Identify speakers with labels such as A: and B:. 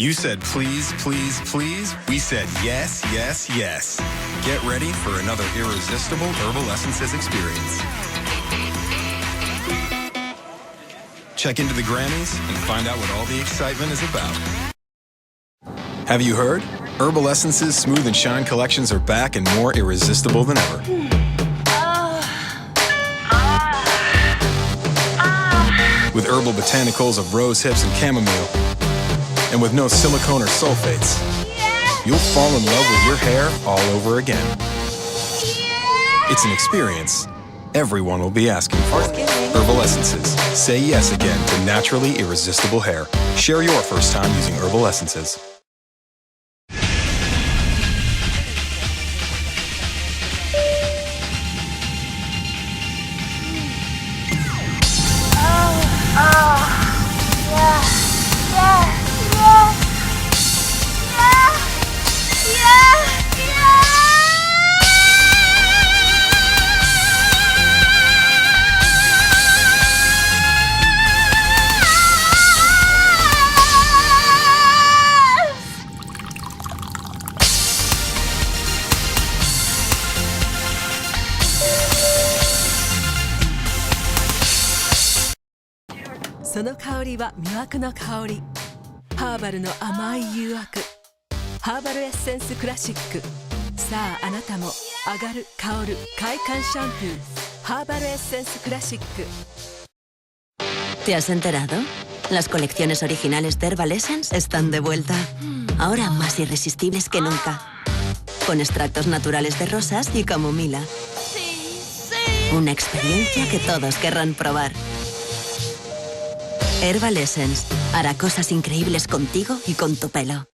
A: You said please, please, please. We said yes, yes, yes. Get ready for another irresistible Herbal Essences experience. Check into the Grammys and find out what all the excitement is about. Have you heard? Herbal Essences Smooth and Shine collections are back and more irresistible than ever. With herbal botanicals of rose hips and chamomile, and with no silicone or sulfates, you'll fall in love with your hair all over again. It's an experience everyone will be asking for. Herbal Essences. Say yes again to naturally irresistible hair. Share your first time using Herbal Essences.
B: その香りは魅惑の香り。ハーバルの甘い誘惑。ハーバルエッセンスクラシック。さああなたも上がる香る快感シャンプー。ハーバルエッセンスクラシック。
C: ¿Te has enterado? Las colecciones originales de Herbal Essence están de vuelta. Ahora más irresistibles que nunca. Con extractos naturales de rosas y camomila. Una experiencia que todos querrán probar. Herbal Essence hará cosas increíbles contigo y con tu pelo.